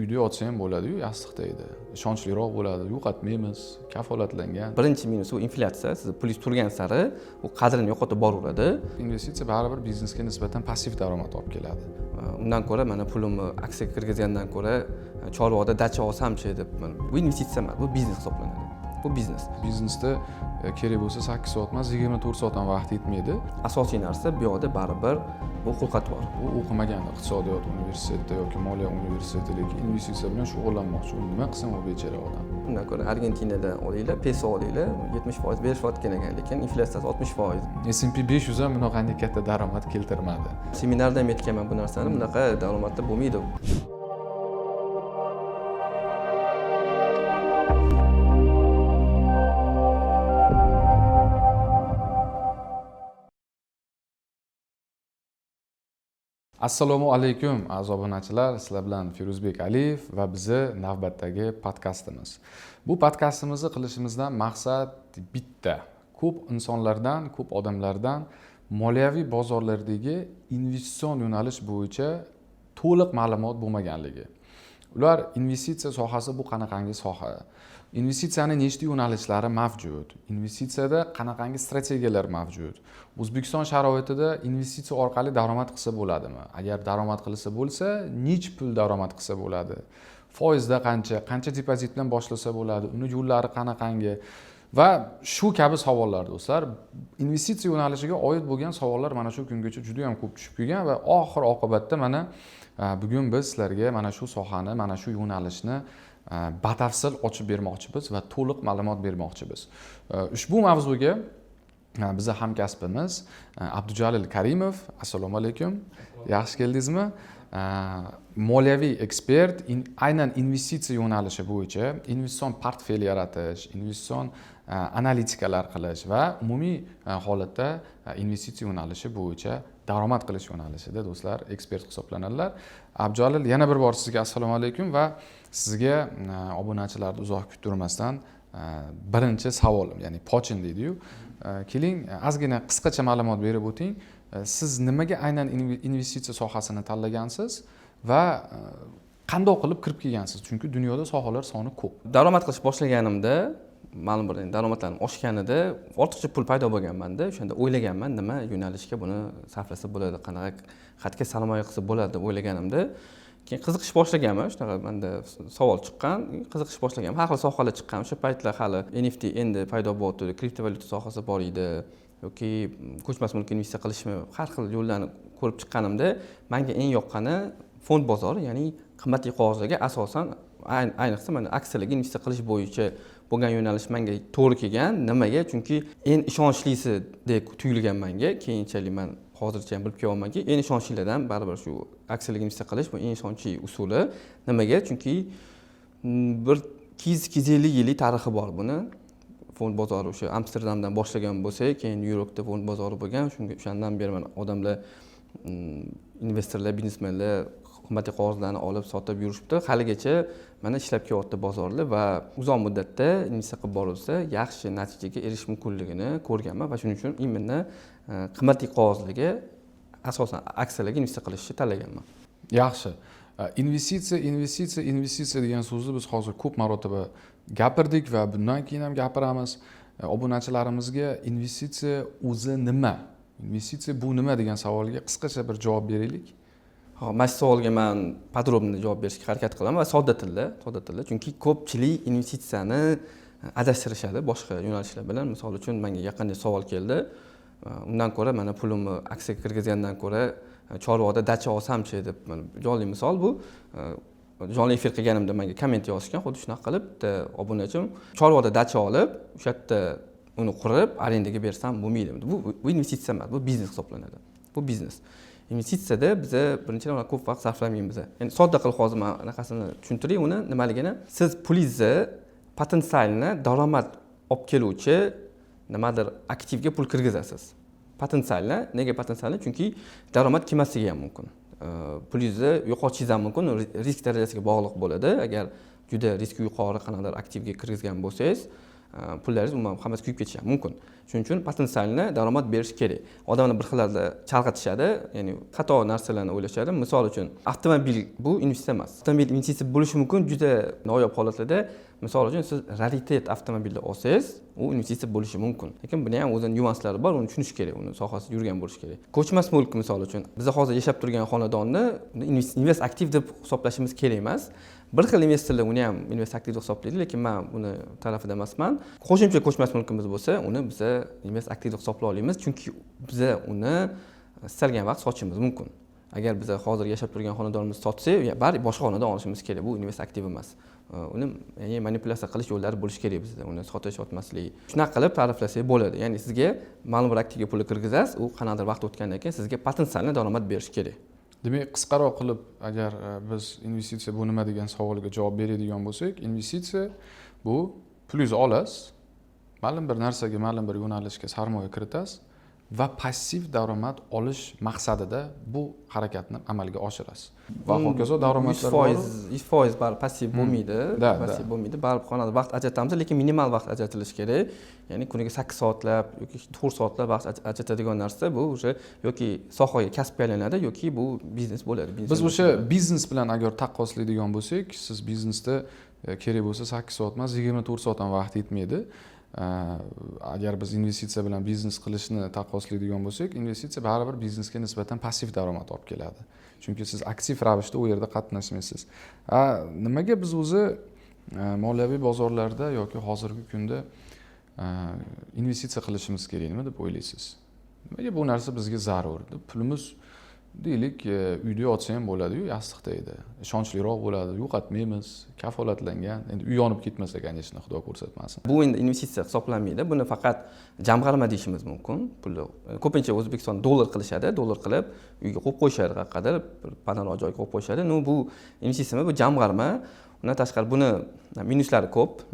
uyda yotsa ham bo'ladi-yu, yostiqda edi. Ishonchliroq bo'ladi, yo'qotmaymiz, kafolatlangan. Birinchi minus u inflyatsiya. Siz pulingiz turgan sari u qadrini yo'qotib boraveradi. Investitsiya baribir biznesga nisbatan passiv daromad olib keladi. Undan ko'ra mana pulimni aksiyaga kirgizgandan ko'ra Chorvoqda dacha olsam-chi deb, bu investitsiya emas, bu biznes hisoblanadi. Bu biznes. Biznesda kerak bo'lsa 8 soat emas, 24 soat ham vaqt yetmaydi. Asosiy narsa bu yoqda baribir bu xulqat bor. U o'qimagan iqtisodiyot universitetida yoki moliya universitetida, lekin investitsiya bilan shug'ullanmoqchi. U nima qilsin u bechora odam. Undan ko'ra Argentinadan olinglar, peso olinglar, 70% berishayotgan ekan, lekin inflyatsiyasi 60%. S&P 500 ham bunaqanday katta daromad keltirmadi. Seminarda ham aytganman bu narsani, bunaqa daromadda bo'lmaydi. Assalomu alaykum aziz obunachilar, sizlar bilan Firuzbek Aliyev va bizi navbatdagi podkastimiz. Bu podkastimizni qilishimizdan maqsad bitta. Ko'p insonlardan, ko'p odamlardan moliyaviy bozorlardagi investitsion yo'nalish bo'yicha to'liq ma'lumot bo'lmaganligi. Ular investitsiya sohasi bu qanaqangi soha? Investitsiyaning nechta yo'nalishlari mavjud? Investitsiyada qanaqangi strategiyalar mavjud? O'zbekiston sharoitida investitsiya orqali daromad qilsa bo'ladimi? Agar daromad qilsa bo'lsa, nech pul daromad qilsa bo'ladi? Foizda qancha depozit bilan boshlasa bo'ladi? Uni yo'llari qanaqangi? Va shu kabi savollar do'stlar, investitsiya yo'nalishiga oid bo'lgan savollar mana shu kungacha juda ham ko'p tushib kelgan va oxir oqibatda mana bugun biz sizlarga mana shu sohani, mana shu yo'nalishni batafsil ochib bermoqchimiz va to'liq ma'lumot bermoqchimiz. Ushbu mavzuga bizning hamkasbimiz Abdujalil Karimov, assalomu alaykum. Yaxshi keldingizmi? Moliyaviy ekspert, aynan investitsiya yo'nalishi bo'yicha investitsion portfel yaratish, investitsion analitikalar qilish va umumiy holatda investitsiya yo'nalishi bo'yicha daromad qilish yo'nalishida do'stlar ekspert hisoblanadilar. Abdujalil, yana bir bor sizga assalomu alaykum va sizga obunachilarni uzoq kuttirmasdan birinchi savolim, ya'ni pochin deydi-yu. Keling, ozgina qisqacha ma'lumot berib o'ting. Siz nimaga aynan investitsiya sohasini tanlagansiz va qanday qilib kirib kelgansiz? Chunki dunyoda sohalar soni ko'p. Daromad qilish boshlaganimda, ma'lum bir daromadlarim oshganida ortiqcha pul paydo bo'lganmanda, o'shanda o'ylaganman, nima yo'nalishga buni sarflasa bo'ladi, qanaqa xatga sarmoya qilsa bo'ladi deb o'ylaganimda, keyin qiziqish boshlaganman. Shunaqa menda savol chiqqan, qiziqish boshlaganman. Har xil sohalar chiqqan. O'sha paytlar hali NFT endi paydo bo'ldi, kriptovalyuta sohasi bor edi yoki ko'chmas mulk investitsiya qilishmi, har xil yo'llarni ko'rib chiqqanimda, menga eng yoqqani fond bozori, ya'ni qimmatli qog'ozlarga asosan ayniqsa mana aksiyalarga investitsiya qilish bo'yicha bo'lgan yo'nalish menga to'g'ri kelgan. Nimaga? Chunki eng ishonchlisi-dek tuyulgan menga. Keyinchalik men hozircha ham bilib kelyapmanki, eng ishonchlilardan baribir shu aksiyalarga investitsiya qilish bu eng ishonchli usuli. Nimaga? Chunki bir 250 yillik tarixi bor buni. Fond bozori o'sha Amsterdamdan boshlagan bo'lsa, keyin Nyu-Yorkda fond bozori bo'lgan. O'shandan beri mana odamlar, investorlar, biznesmenlar qimmatli qog'ozlarni olib sotib yurishibdi. Haligacha mana ishlab kelyapti bozorlar va uzoq muddatda investitsiya qilib borilsa, yaxshi natijaga erishish mumkinligini ko'rganman va shuning uchun imенно qimmatli qog'ozlarga asosan aksiyalarga investitsiya qilishni tanlaganman. Yaxshi. Investitsiya degan so'zni biz hozir ko'p marotaba gapirdik va bundan keyin ham gapiramiz. Obunachilarimizga investitsiya o'zi nima? Investitsiya bu nima degan savolga qisqacha bir javob beraylik. Mana shu savolga men podrobniy javob berishga harakat qilaman va sodda tilda, chunki ko'pchilik investitsiyani adashtirishadi boshqa yo'nalishlar bilan. Misol uchun menga yaqinda savol keldi. Undan ko'ra mana pulimni aksiyaga kirgizgandan ko'ra Chorvoqda dacha olsam-chi deb, jonli misol bu. Jonli efir qilganimda menga komment yozishgan, xuddi shunaqa qilib, obunachim Chorvoqda dacha olib, o'sha yerda uni qurib, arendaga bersam bo'lmaydi. Bu investitsiya emas, bu biznes hisoblanadi. Bu biznes. Investitsiyada biz birinchidan ko'p vaqt sarflamaymiz. Ya'ni sodda qilib hozir men anaqasini tushuntiray uni nimaligini. Siz pulingizni potensialni daromad olib keluvchi nimadir aktivga pul kirgizasiz. Potensialni, nega potensialni? Chunki daromad kelmasligi ham mumkin. Pulingizni yo'qotishingiz ham mumkin, risk darajasiga bog'liq bo'ladi. Agar juda riski yuqori qanaqadir aktivga kirgizgan bo'lsangiz, pullaringiz umuman hammasi kuyib ketishi ham mumkin. Shuning uchun potensialni daromad berish kerak. Odamlar bir xillarda chalg'itishadi, ya'ni xato narsalarni o'ylashadi. Misol uchun, avtomobil bu investitsiya emas. Avtomobil investitsiya bo'lishi mumkin juda noyob holatlarda. Misol uchun siz raritet avtomobilni olsangiz, u investitsiya bo'lishi mumkin. Lekin buni ham o'zining nyuanslari bor, uni tushunish kerak, uni sohasida yurgan bo'lish kerak. Ko'chmas mulk misol uchun, biz hozir yashab turgan xonadonni invest aktiv deb hisoblashimiz kerak emas. Bir xil investorlar uni ham invest aktiv deb hisoblaydi, lekin men buni tarafida emasman. Qo'shimcha ko'chmas mulkimiz bo'lsa, uni biz invest aktiv deb hisoblay olamiz, chunki biz uni istalgan vaqt sotishimiz mumkin. Agar biz hozir yashab turgan xonadonimizni sotsak, baribir boshqa xonadon olishimiz kerak. Bu invest aktiv emas. Uni manipulyatsiya qilish yo'llari bo'lishi kerak bizda. Uni sotish, sotmaslik. Shunaqa qilib ta'riflasak bo'ladi. Ya'ni sizga ma'lum bir aktivga pul kirgizasiz, u qanaqadir vaqt o'tgandan keyin sizga potensialni daromad berishi kerak. Demak, qisqaroq qilib, agar biz investitsiya bu nima degan savolga javob beradigan bo'lsak, investitsiya bu pulingizni olasiz, ma'lum bir narsaga, ma'lum bir yo'nalishga sarmoya kiritasiz va passiv daromad olish maqsadida bu harakatni amalga oshirasiz. Va hokazo daromadlar bor. 100% baribir passiv bo'lmaydi. Passiv bo'lmaydi. Baribir qanaqadir vaqt ajratamiz, lekin minimal vaqt ajratilishi kerak. Ya'ni kuniga 8 soatlab yoki 4 soatlab vaqt ajratadigan narsa bu o'sha yoki sohaga kasbga aylanadi yoki bu biznes bo'ladi. Biz o'sha biznes bilan agar taqqoslaydigan bo'lsak, siz biznesda kerak bo'lsa 8 soat emas, 24 soat ham vaqt yetmaydi. Agar biz investitsiya bilan biznes qilishni taqqoslaydigan bo'lsak, investitsiya baribir biznesga nisbatan passiv daromad olib keladi. Chunki siz aktiv ravishda u yerda qatnashmaysiz. Nimaga biz o'zi moliyaviy bozorlarda yoki hozirgi kunda investitsiya qilishimiz kerak nima deb o'ylaysiz? Nimaga bu narsa bizga zarur? Pulimiz deylik, uyda yotsa ham bo'ladi-yu, yostiqda edi. Ishonchliroq bo'ladi, yo'qotmaymiz, kafolatlangan. Endi uy yonib ketmasa, конечно, Xudo ko'rsatmasin. Bu endi investitsiya hisoblanmaydi. Buni faqat jamg'arma deyishimiz mumkin. Pulni ko'pincha O'zbekistonda dollar qilishadi, dollar qilib uyga qo'yib qo'yishadi, qayerqadir bir panoral joyga qo'yib qo'yishadi. Bu investitsiya emas, bu jamg'arma. Undan tashqari buni minuslari ko'p.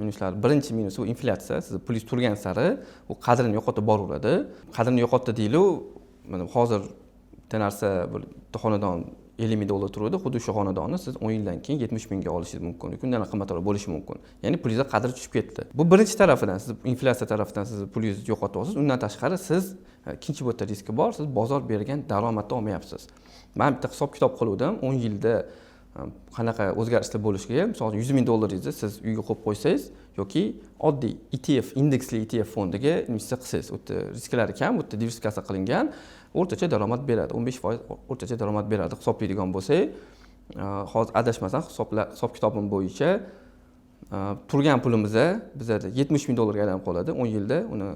Birinchi minus u inflyatsiya. Siz pulingiz turgan sari u qadrini yo'qotib boraveradi. Qadrini yo'qotdi deylik, mana hozir bitta narsa bir xonadon 50 ming dollar turadi, xuddi shu xonadonni siz 10 yildan keyin 70 mingga olishingiz mumkin. Undan qimmatroq bo'lishi mumkin. Ya'ni pulingizga qadri tushib ketdi. Bu birinchi tarafidan, siz inflyatsiya tarafidan siz pulingizni yo'qotyapsiz. Undan tashqari siz ikkinchi bo'tta riski bor, siz bozor bergan daromadni olmayapsiz. Men bitta hisob-kitob qiluvdim, 10 yilda qanaqa o'zgarishlar bo'lishiga, masalan 100 ming dollaringizni siz uyga qo'yib qo'ysangiz yoki oddiy ETF, indeksli ETF fondiga investitsiya qilsangiz, u yerda risklari kam, u yerda diversifikatsiya qilingan, o'rtacha daromad beradi, 15% o'rtacha daromad beradi hisoblaydigan bo'lsak, hozir adashmasam hisob-kitobim bo'yicha turgan pulimiz bizda 70 ming dollarga aylanib qoladi, 10 yilda uni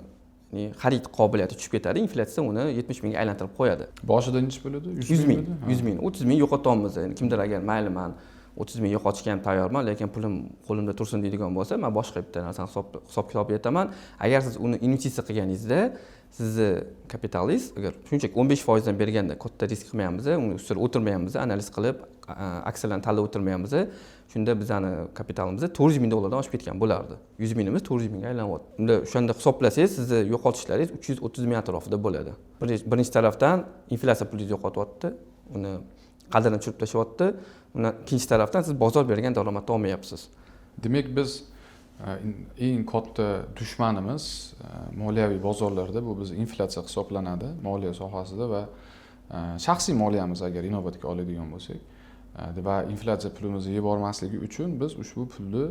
xarid qobiliyati tushib ketadi, inflyatsiya uni 70 mingga aylantirib qo'yadi. Boshida necha bo'ladi? 100 ming, 30 ming yo'qotamiz. Endi kimdir agar mayli men 30 ming yo'qotishga ham tayyorman, lekin pulim qo'limda tursin deydigan bo'lsa, men boshqa bitta narsani hisob-kitob aytaman. Agar siz uni investitsiya qilganingizda, sizni kapitalingiz agar shunchaki 15% dan berganda katta risk qilmaymiz, uni ustida o'tirmaymiz, analiz qilib, aksiyalarni tanlab o'tirmaymiz. Shunda bizani kapitalimiz 400 ming dollardan oshib ketgan bo'lardi. 100 mingimiz 400 mingga aylanyapti. Unda o'shanda hisoblasangiz, sizni yo'qotishlaringiz 330 ming atrofida bo'ladi. Birinchi tarafdan inflyatsiya pulingizni yo'qotyapti, uni qadrini tushirib tashlayapti. Undan ikkinchi tarafdan siz bozor bergan daromadni olmayapsiz. Demak, biz eng katta dushmanimiz moliyaviy bozorlarda bu biz inflyatsiya hisoblanadi, moliya sohasida va shaxsiy moliyamiz agar inobatga oladigan bo'lsak va inflyatsiya pulimizni yeb bormasligi uchun biz ushbu pulni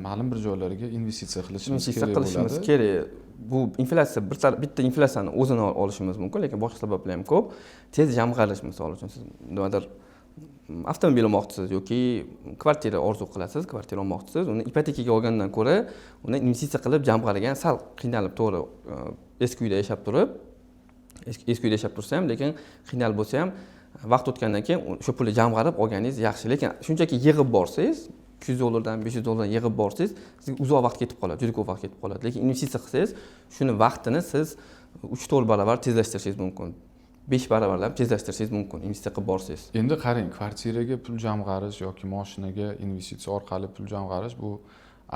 ma'lum bir joylarga investitsiya qilishimiz kerak. Bu inflyatsiya bitta inflyatsiyani o'zini olishimiz mumkin, lekin boshqa sabablar ham ko'p. Tez jamg'arish, misol uchun siz nimadir avtomobil olmoqchisiz yoki kvartira orzu qilasiz, kvartira olmoqchisiz, uni ipotekaga olgandan ko'ra, uni investitsiya qilib jamg'argan sal qiynalib, to'g'ri, eski uyda yashab tursa ham, lekin qiynalib bo'lsa ham, vaqt o'tgandan keyin shu pulni jamg'arib olganingiz yaxshi, lekin shunchaki yig'ib borsangiz, 200 dollardan 500 dollardan yig'ib borsangiz, sizga uzoq vaqt ketib qoladi, juda ko'p vaqt ketib qoladi. Lekin investitsiya qilsangiz, shuni vaqtini siz 3-4 barobar tezlashtirishingiz mumkin. 5 barobarlab tezlashtirishingiz mumkin investitsiya qilib borsangiz. Endi qarang, kvartiraga pul jamg'arish yoki mashinaga investitsiya orqali pul jamg'arish bu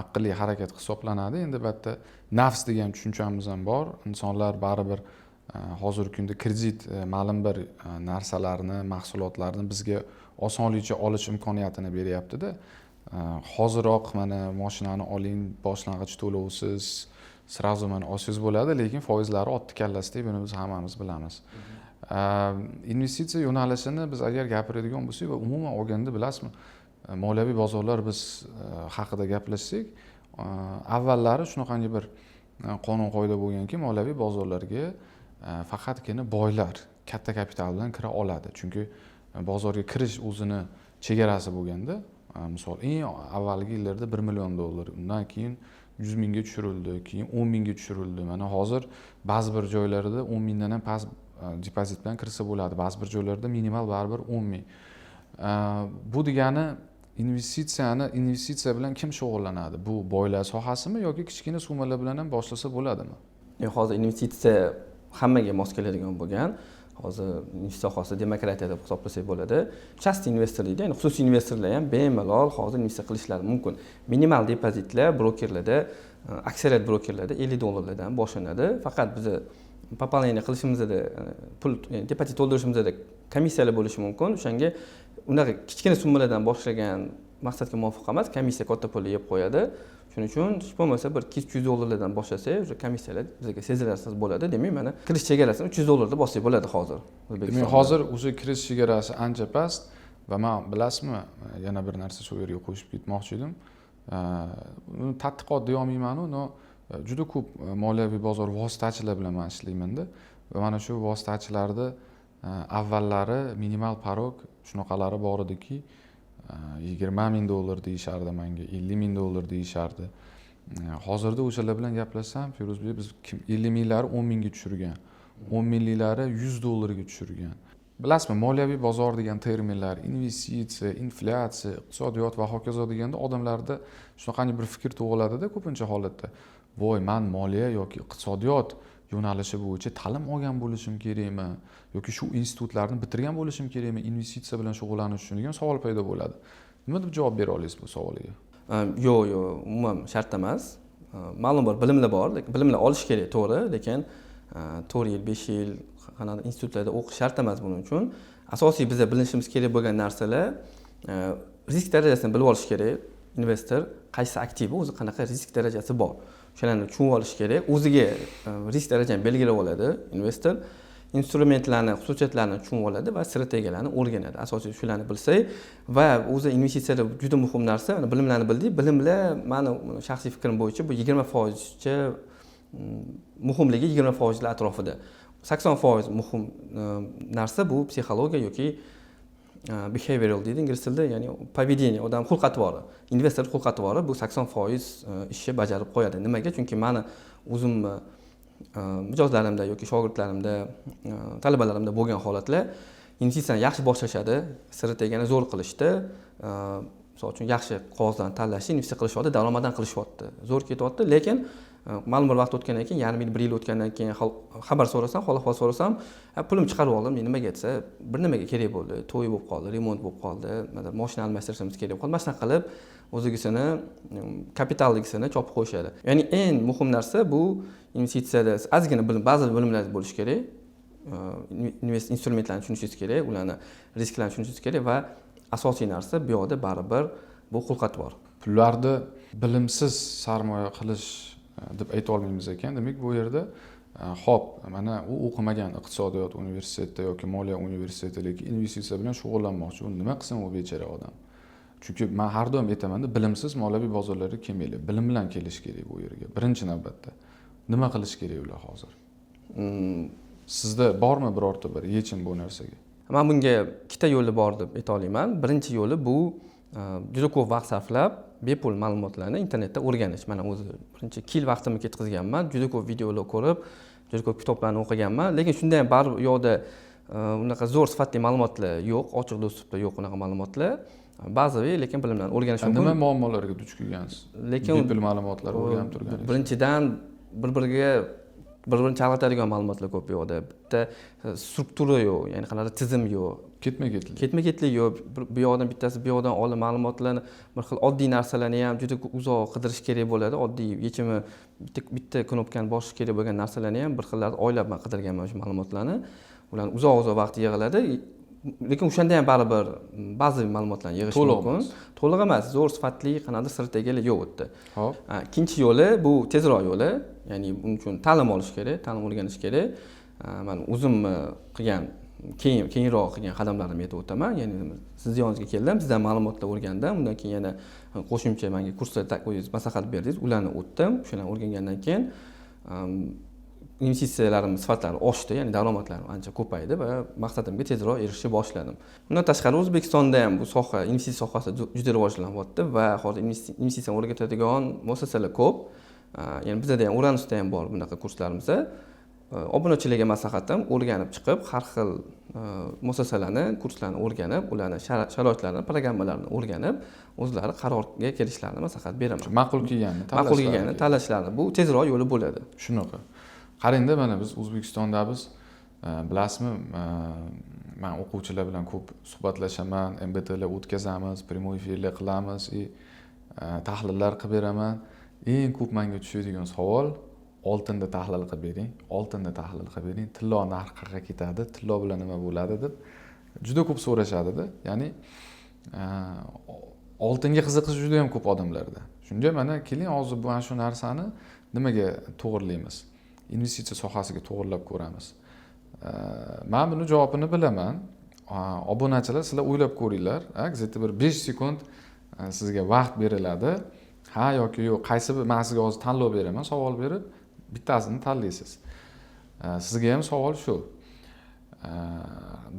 aqlli harakat hisoblanadi. Endi albatta nafs degan tushunchamiz ham bor. Insonlar baribir hozirgi kunda kredit ma'lum bir narsalarni, mahsulotlarni bizga osonlikcha olish imkoniyatini beryapti-da. hoziroq mana mashinani oling, boshlang'ich to'lovsiz, srazu mana olsangiz bo'ladi, lekin foizlari otdi kallasida, buni biz hammamiz bilamiz. Investitsiya yo'nalishini biz agar gapiradigan bo'lsak va umuman olganda bilasizmi, moliyaviy bozorlar biz haqida gaplashsak, avvallari shunaqangi bir qonun qoida bo'lganki, moliyaviy bozorlarga faqatgina boylar katta kapital bilan kira oladi. Chunki bozorga kirish o'zini chegarasi bo'lganda, misol eng avvalgi yillarda 1 million dollar, undan keyin 100 mingga tushirildi, keyin 10 mingga tushirildi. Mana hozir ba'zi bir joylarda 10 mingdan ham past depozit bilan kirsa bo'ladi. Ba'zi bir joylarda minimal baribir 10 ming. Bu degani investitsiya bilan kim shug'ullanadi? Bu boylar sohasimi yoki kichkina summalar bilan ham boshlasa bo'ladimi? Hozir investitsiya hammaga mos keladigan bo'lgan. Hozir investitsiya sohasi demokratiya deb hisoblasak bo'ladi. Trust investor deydi, ya'ni xususiy investorlar ham bemalol hozir investitsiya qilishlari mumkin. Minimal depozitlar brokerlarda, aksariyat brokerlarda $50 boshlanadi. Faqat biz пополнение qilishimizda pul depozit to'ldirishimizda komissiyalar bo'lishi mumkin. O'shanga unaqa kichkina summalardan boshlagan maqsadga muvofiq emas, komissiya katta pulni yeb qo'yadi. Shuning uchun hech bo'lmasa bir $200 boshlasak, o'sha komissiyalar bizga sezilarsiz bo'ladi. Demak, mana kirish chegarasini $300 bossak bo'ladi hozir. Demak, hozir o'sha kirish chegarasi ancha past va men bilasizmi, yana bir narsa shu yerga qo'shib ketmoqchi edim. Uni tadqiqot deya olmayman-u, juda ko'p moliyaviy bozor vositachilar bilan men ishlayman-da va mana shu vositachilarda avvallari minimal parog shunaqalari bor ediki, $20 ming deyishardi menga, $50 ming deyishardi. Hozirda o'shalar bilan gaplashsam, Firuzbek, biz 50 minglari 10 mingga tushirgan, 10 mingliklari $100 ga tushirgan. Bilasizmi, moliyaviy bozor degan terminlar, investitsiya, inflyatsiya, iqtisodiyot va hokazo deganda odamlarda shunaqangi bir fikr tug'iladi-da ko'pincha holatda. Voy, men moliya yoki iqtisodiyot yo'nalishi bo'yicha ta'lim olgan bo'lishim kerakmi yoki shu institutlarni bitirgan bo'lishim kerakmi investitsiya bilan shug'ullanish uchun degan savol paydo bo'ladi. Nima deb javob bera olasiz bu savolga? Yo'q, umuman shart emas. Ma'lum bir bilimlar bor, lekin bilimlar olish kerak, to'g'ri, lekin 4 yil, 5 yil qanaqa institutlarda o'qish shart emas buning uchun. Asosiy bizga bilishimiz kerak bo'lgan narsalar risk darajasini bilib olish kerak. Investor qaysi aktivi, o'zi qanaqa risk darajasi bor. O'shalarni tushunib olish kerak. O'ziga risk darajasini belgilab oladi investor. Instrumentlarni, xususiyatlarini tushunib oladi va strategiyalarni o'rganadi. Asosiy shularni bilsak va o'zi investitsiyada juda muhim narsa, bilimlarni bildik. Bilimlar, meni shaxsiy fikrim bo'yicha bu 20% cha muhimligi 20% atrofida. 80% muhim narsa bu psixologiya yoki behavioral deydi ingliz tilida, ya'ni поведение, odam xulq-atvori, investor xulq-atvori bu 80% ishni bajarib qo'yadi. Nimaga? Chunki meni o'zimni mijozlarimda yoki shogirdlarimda, talabalarimda bo'lgan holatlar investitsiyani yaxshi boshlashadi, strategiyani zo'r qilishdi, misol uchun yaxshi qog'ozlarni tanlashni, investitsiya qilishyapti, daromaddan qilishyapti, zo'r ketyapti, lekin ma'lum bir vaqt o'tgandan keyin, yarim yil, 1 yil o'tgandan keyin xabar so'rasam, hol-ahvol so'rasam, pulim chiqarib oldim, nimaga desa, bir nimaga kerak bo'ldi, to'y bo'lib qoldi, remont bo'lib qoldi, mashina almashtirishimiz kerak bo'lib qoldi, mana shunaqa qilib o'zigisini kapitalligisini chopib qo'yishadi. Ya'ni eng muhim narsa bu investitsiyada ozgina bilim, ba'zi bilimlar bo'lish kerak, instrumentlarni tushunishingiz kerak, ularni risklarni tushunishingiz kerak va asosiy narsa bu yoqda baribir bu xulq-atvor. Pullarni bilimsiz sarmoya qilish deb ayta olmaymiz ekan. Demak, bu yerda xo'p, mana u o'qimagan iqtisodiyot universitetida yoki moliya universitetida, lekin investitsiya bilan shug'ullanmoqchi. Uni nima qilsin u bechara odam? Chunki men har doim aytaman-da, bilimsiz moliyaviy bozorlarga kelmaydi. Bilim bilan kelish kerak bu yerga. Birinchi navbatda. Nima qilish kerak ular hozir? Sizda bormi birorta bir yechim bu narsaga? Men bunga ikkita yo'li bor deb ayta olaman. Birinchi yo'li bu juda ko'p vaqt sarflab bepul ma'lumotlarni internetda o'rganish. Mana o'zi birinchi 2 yil vaqtimni ketkazganman. Juda ko'p videolar ko'rib, juda ko'p kitoblarni o'qiganman. Lekin shunda ham baribir u yoqda unaqa zo'r sifatli ma'lumotlar yo'q, ochiq dostupda yo'q unaqa ma'lumotlar. Ba'zivi lekin bilimlarni o'rganish mumkin. Nima muammolarga duch kelgansiz? Lekin bepul ma'lumotlar o'rganib turganingiz. Birinchidan bir-birini chalg'itadigan ma'lumotlar ko'p yo'qda. Bitta struktura yo'q, ya'ni qanaqa tizim yo'q. Ketma-ketlik yo'q. Bu yoqdan bittasi bu yoqdan olib ma'lumotlarni, bir xil oddiy narsalarni ham juda uzoq qidirish kerak bo'ladi. Oddiy yechimi bitta knopkani bosish kerak bo'lgan narsalarni ham bir xillarda oylab men qidirganman o'sha ma'lumotlarni. Ularni uzoq vaqt yig'iladi. lekin o'shanda ham baribir ba'zi ma'lumotlarni yig'ish To'liq mumkin. emas. To'liq emas, zo'r sifatli qanaqadir strategiyalar yo'q u yerda. Hop. Ikkinchi yo'li bu tezroq yo'li, ya'ni buning uchun ta'lim olish kerak, ta'lim o'rganish kerak. Men o'zimni qilgan keyinroq qilgan qadamlarimni aytib o'taman. Ya'ni siz yoningizga keldim, sizdan ma'lumotlar o'rgandim, undan keyin yana qo'shimcha menga kurslar o'zingiz maslahat berdingiz, ularni o'tdim. O'shalarni o'rgangandan keyin investitsiyalarimiz sifatlari oshdi, ya'ni daromadlarim ancha ko'paydi va maqsadimga tezroq erishishni boshladim. Bundan tashqari O'zbekistonda ham bu soha, investitsiya sohasi juda rivojlanyapti va hozir investitsiya o'rgatadigan muassasalar ko'p. Ya'ni bizda ham Uranusda ham bor bunaqa kurslarimiz. Obunachilarga maslahatim o'rganib chiqib, har xil muassasalarni, kurslarni o'rganib, ularning sharoitlarini, programmalarini o'rganib, o'zlari qarorga kelishlarini maslahat beraman. Ma'qul kelganini Ma'qul kelganini tanlashlarini. Bu tezroq yo'li bo'ladi. Shunaqa. Qarangda, mana biz O'zbekistonda bilasizmi, men o'quvchilar bilan ko'p suhbatlashaman, MBTlar o'tkazamiz, prямой efirlar qilamiz, tahlillar qilib beraman. Eng ko'p menga tushadigan savol: oltinda tahlil qilib bering, oltinda tahlil qilib bering, tillo narxi qayerga ketadi, tillo bilan nima bo'ladi deb juda ko'p so'rashadi-da. Ya'ni oltinga qiziqish juda ham ko'p odamlarda. Shunga mana keling hozir bu shu narsani nimaga to'g'irlaymiz? Investitsiya sohasiga to'g'irlab ko'ramiz. Men buni javobini bilaman. Obunachilar, sizlar o'ylab ko'ringlar. Где-то bir 5 sekund sizga vaqt beriladi. Ha yoki yo'q, qaysi bir men sizga hozir tanlov beraman, savol berib, bittasini tanlaysiz. Sizga ham savol shu.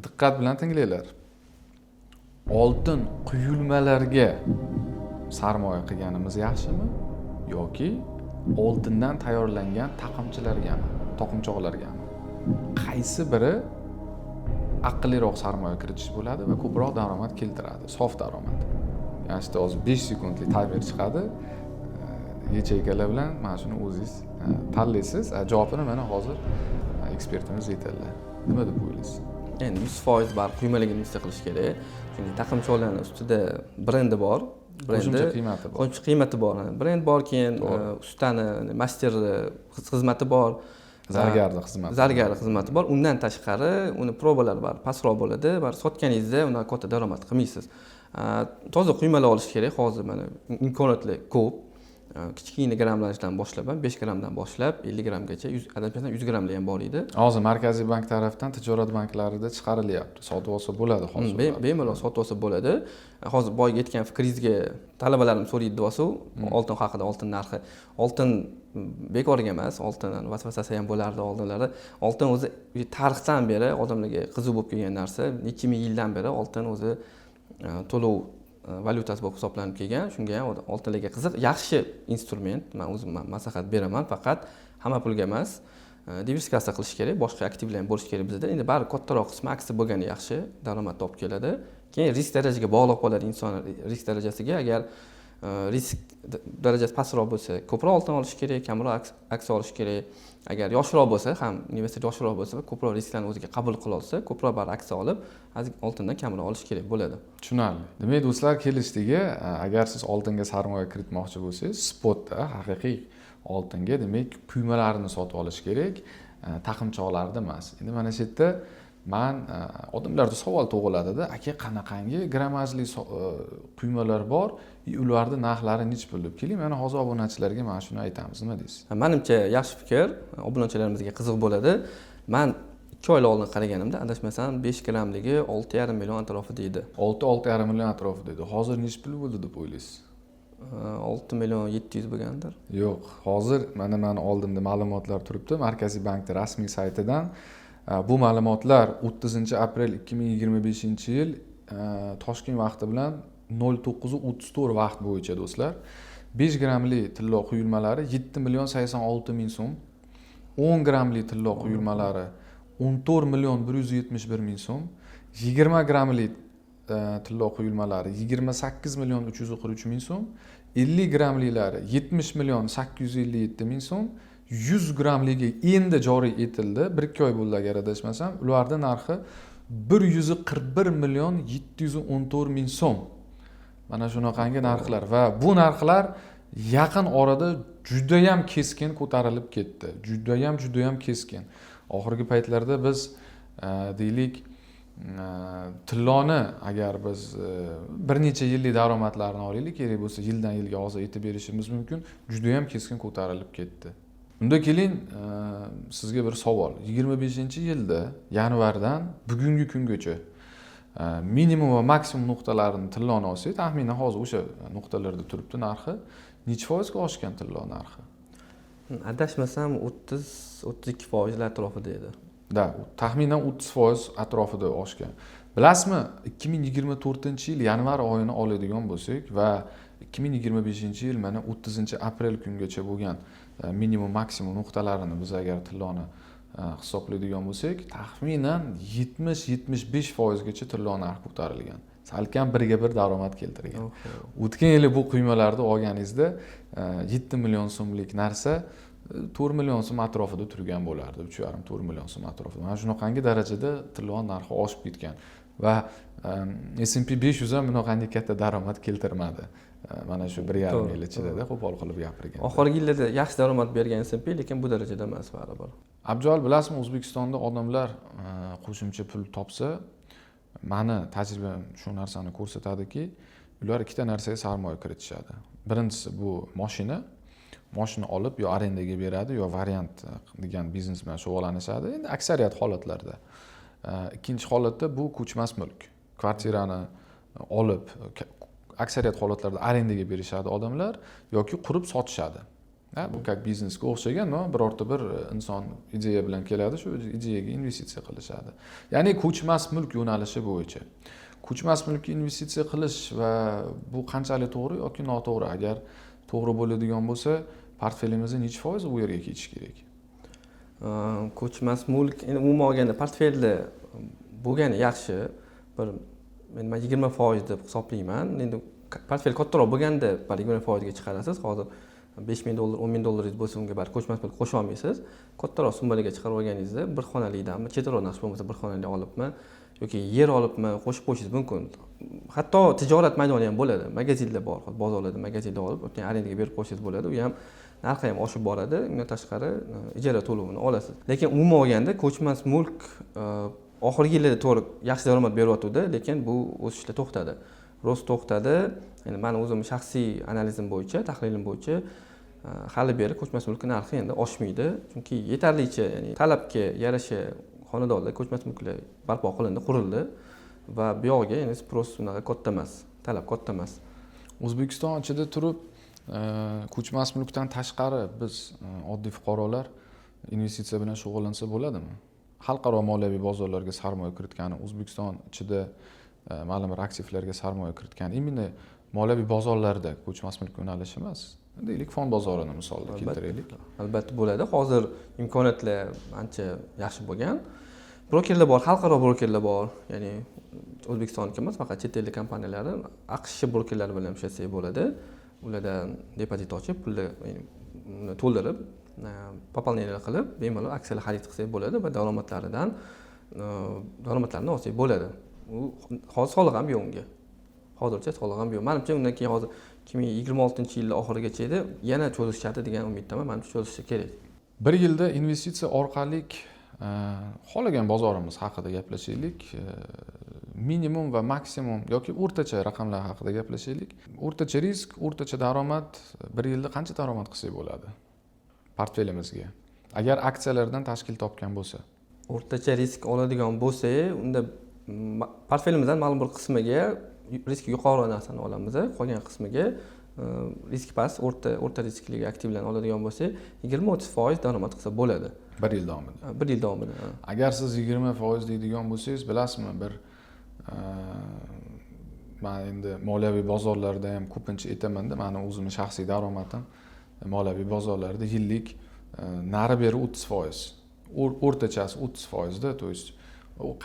Diqqat bilan tinglanglar. Oltin quyulmalarga sarmoya qilganimiz yaxshimi yoki oltindan tayyorlangan taqimchoqlargami? Qaysi biri aqlliroq sarmoya kiritish bo'ladi va ko'proq daromad keltiradi, sof daromad? Ya'ni işte hozir 5 sekundlik timer chiqadi. Yecheykalar bilan mana shuni o'zingiz tanlaysiz. Javobini mana hozir ekspertimiz aytadilar. Nima deb o'ylaysiz? Endi 100% bar quymalarga investitsiya qilish kerak. Chunki taqimchoqlarning ustida brendi bor. Qo'shimcha qiymati bor. Qo'shimcha qiymati bor. Brend bor, keyin ustani, masterni xizmati bor. Zargarlik xizmati. Zargarlik xizmati bor. Undan tashqari uni probalar bor, pastroq bo'ladi. Va sotganingizda undan katta daromad qilmaysiz. Toza quymalar olish kerak. Hozir mana imkoniyatlar ko'p. Kichkina grammlardan boshlab, 5 grammdan boshlab 50 grammgacha, adashmasam 100 grammlar ham bor edi. Hozir Markaziy bank tomonidan tijorat banklarida chiqarilyapti. Sotib olsa bo'ladi hozir. Bemalol sotib olsa bo'ladi. Hozir boyga aytgan fikringizga talabalarim so'raydi desa, oltin haqida, oltin narxi. Oltin bekorga emas, oltin vasvasasi ham bo'lardi oldinlari. Oltin o'zi tarixdan beri odamlarga qiziq bo'lib kelgan narsa. Necha ming yildan beri oltin o'zi to'lov valyutasi bo'lib hisoblanib kelgan. Shunga ham oltinlarga qiziq, yaxshi instrument. Men o'zim maslahat beraman, faqat hamma pulga emas. Diversifikatsiya qilish kerak, boshqa aktivlar ham bo'lish kerak bizda. Endi bari kattaroq qismi aksiya bo'lgani yaxshi, daromad topib keladi. Keyin risk darajaga bog'liq bo'ladi inson risk darajasiga. Agar risk darajasi pastroq bo'lsa, ko'proq oltin olish kerak, kamroq aksiya olish kerak. Agar yoshroq bo'lsa, ham investor yoshroq bo'lsa, ko'proq risklarni o'ziga qabul qila olsa, ko'proq bar aksiya olib, oltindan kamroq olish kerak bo'ladi. Tushunarli. Demak, do'stlar, kelishdagi, agar siz oltinga sarmoya kiritmoqchi bo'lsangiz, spotda haqiqiy oltinga, demak, quymalarni sotib olish kerak, taqimchoqlarni emas. Endi mana shu yerda men odamlarda savol tug'iladi-da, aka qanaqangi grammajli quymalar bor, ularda narxlari necha pul deb. Keling, mana hozir obunachilarga mana shuni aytamiz, nima deysiz? Menimcha yaxshi fikr, obunachilarimizga qiziq bo'ladi. Men 2 oylar oldin qaraganimda, adashmasam 5 grammligi 6,5 million atrofida edi. 6,5 million atrofida edi. Hozir necha pul bo'ldi deb o'ylaysiz? 6 million 700 bo'lgandir. Yo'q, hozir meni oldimda ma'lumotlar turibdi. Markaziy bankning rasmiy saytidan. Bu ma'lumotlar 30 aprel 2025-yil Toshkent vaqti bilan 09:34 vaqt bo'yicha do'stlar. 5 grammli tillo quyulmalari 7 million 86 ming so'm. 10 grammli tillo quyulmalari 14 million 171 ming so'm. 20 grammli tillo quyulmalari 28 million 343 ming so'm. 50 grammlilari 70 million 857 ming so'm. 100 grammligi endi joriy etildi. 1-2 oy bo'ldi agar adashmasam. Ularning narxi 141 million 714 ming so'm. Mana shunaqangi narxlar va bu narxlar yaqin orada juda ham keskin ko'tarilib ketdi. Juda ham keskin. Oxirgi paytlarda biz deylik tilloni agar biz bir necha yillik daromadlarni olaylik, kerak bo'lsa yildan yilga hozir aytib berishimiz mumkin, juda ham keskin ko'tarilib ketdi. Unda keling, sizga bir savol. 25-yilda yanvardan bugungi kungacha minimum va maksimum nuqtalarini tilloni olsak, taxminan hozir o'sha nuqtalarda turibdi narxi. Necha foizga oshgan tillo narxi? Adashmasam 30-32% atrofida edi. Da, taxminan 30% atrofida oshgan. Bilasizmi, 2024-yil yanvar oyini oladigan bo'lsak va 2025-yil mana 30-aprel kungacha bo'lgan minimum maksimum nuqtalarini biz agar tilloni hisoblaydigan bo'lsak, taxminan 70-75% gacha tillo narxi ko'tarilgan. Salkam birga bir daromad keltirgan. O'tgan yili bu quymalarni olganingizda 7 million so'mlik narsa 4 million so'm atrofida turgan bo'lardi, 3,5-4 million so'm atrofida. Mana shunaqangi darajada tillon narxi oshib ketgan va S&P 500 ham bunaqangi katta daromad keltirmadi. Mana shu 1,5 yil ichida qo'pol qilib gapirgan. Oxirgi yillarda yaxshi daromad bergan S&P, lekin bu darajada emas baribir. Abjol, bilasizmi, O'zbekistonda odamlar qo'shimcha pul topsa, mani tajribam shu narsani ko'rsatadiki, ular ikkita narsaga sarmoya kiritishadi. Birinchisi bu mashina olib yo arendaga beradi yo variant degan biznes bilan shug'ullanishadi. Endi aksariyat holatlarda. Ikkinchi holatda bu ko'chmas mulk. Kvartirani olib aksariyat holatlarda arendaga berishadi odamlar yoki qurib sotishadi. Bu как biznesga o'xshagan, birorta bir inson ideya bilan keladi, shu ideyaga investitsiya qilishadi. Ya'ni ko'chmas mulk yo'nalishi bo'yicha. Ko'chmas mulkka investitsiya qilish va bu qanchalik to'g'ri yoki noto'g'ri? Agar to'g'ri bo'ladigan bo'lsa, portfelimizda necha foiz u yerga ketish kerak? Ko'chmas mulk, endi umuman olganda portfelda bo'lgani yaxshi. Men 20% deb hisoblayman. Endi portfel kattaroq bo'lganda 20% ga chiqarasiz. Hozir $5,000, $10,000 bo'lsa unga bar ko'chmas mulk qo'sha olmaysiz. Kattaroq summalarga chiqarib olganingizda bir xonalikdanmi, chetroq narsa bo'lmasa bir xonali olibmi yoki yer olibmi qo'shib qo'yishingiz mumkin. Hatto tijorat maydoni ham bo'ladi. Magazinlar bor, bozorlarda magazinda olib, o'tgan arendaga berib qo'yishingiz bo'ladi. U ham narxi ham oshib boradi. Undan tashqari ijara to'lovini olasiz. Lekin umuman olganda ko'chmas mulk oxirgi yillarda to'g'ri yaxshi daromad beryotdi, lekin bu o'sishda to'xtadi. Rost to'xtadi. Endi men o'zim shaxsiy analizim bo'yicha, tahlilim bo'yicha hali beri ko'chmas mulk narxi endi oshmaydi. Chunki yetarlicha, ya'ni talabga yarasha xonadonlar ko'chmas mulklar barpo qilindi, qurildi va bu yoqqa endi sпрос unaqa katta emas, talab katta emas. O'zbekiston ichida turib ko'chmas mulkdan tashqari biz oddiy fuqarolar investitsiya bilan shug'ullansa bo'ladimi? Xalqaro moliyaviy bozorlarga sarmoya kiritgani, O'zbekiston ichida ma'lum bir aktivlarga sarmoya kiritgani, imенно moliyaviy bozorlarda ko'chmas mulk yo'nalishi emas. Deylik, fond bozorini misolda keltiraylik. Albatta bo'ladi. Hozir imkoniyatlar ancha yaxshi bo'lgan. Brokerlar bor, xalqaro brokerlar bor. Ya'ni O'zbekistonniki emas, faqat chet ellik kompaniyalari, AQSh brokerlari bilan ishlasak bo'ladi. Ulardan depozit ochib, pulni to'ldirib, poполнение qilib, bemalol aksiyalar xarid qilsak bo'ladi va daromadlarni olsak bo'ladi. Hozir soliq ham yo'q unga. Hozircha soliq ham yo'q. Menimcha undan keyin hozir 2026-yil oxirigacha edi, yana cho'zishadi degan umiddaman. Menimcha cho'zishi kerak. Bir yilda investitsiya orqali xohlagan bozorimiz haqida gaplashaylik. Minimum va maksimum yoki o'rtacha raqamlar haqida gaplashaylik. O'rtacha risk, o'rtacha daromad bir yilda qancha daromad qilsak bo'ladi portfelimizga? Agar aksiyalardan tashkil topgan bo'lsa. O'rtacha risk oladigan bo'lsa, unda portfelimizdan ma'lum bir qismiga risk yuqori narsani olamiz, qolgan qismiga risk past, o'rta riskli aktivlarni oladigan bo'lsa, 20-30% daromad qilsa bo'ladi. Bir yil davomida. Bir yil davomida. Agar siz 20% deydigan bo'lsangiz, bilasizmi, bir men endi moliyaviy bozorlarda ham ko'pincha aytaman-da, meni o'zimning shaxsiy daromadim moliyaviy bozorlarda yillik nari beri 30%. O'rtachasi 30% da, to есть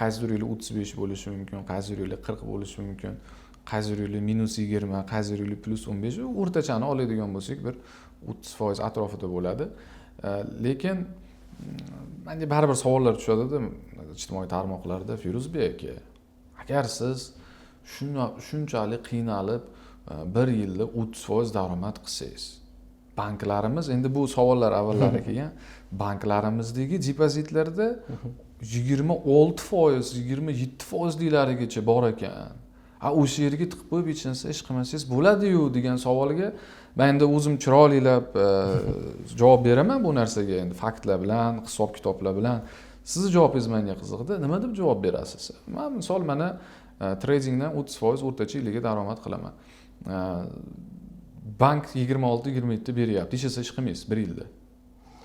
qaysidir yili 35 bo'lishi mumkin, qaysidir yili 40 bo'lishi mumkin, qaysidir yili -20, qaysidir yili +15, o'rtachani oladigan bo'lsak bir 30% atrofida bo'ladi. Lekin menga baribir savollar tushadi-da ijtimoiy tarmoqlarda, Firuzbek, agar siz shunchalik qiynalib bir yilda 30% daromad qilsangiz, banklarimiz, endi bu savollar avvallari kelgan, banklarimizdagi depozitlarda 26%, 27%liklarigacha bor ekan. O'sha yerga tiqib qo'yib hech narsa ish qilmasangiz bo'ladi-yu degan savolga men endi o'zim chiroylilab javob beraman bu narsaga, endi faktlar bilan, hisob-kitoblar bilan. Sizni javobingiz menga qiziqdi. Nima deb javob berasiz? Men misol mana tradingdan 30% o'rtacha yiliga daromad qilaman. Bank 26-27 beryapti. Hech narsa ish qilmaysiz 1 yilda.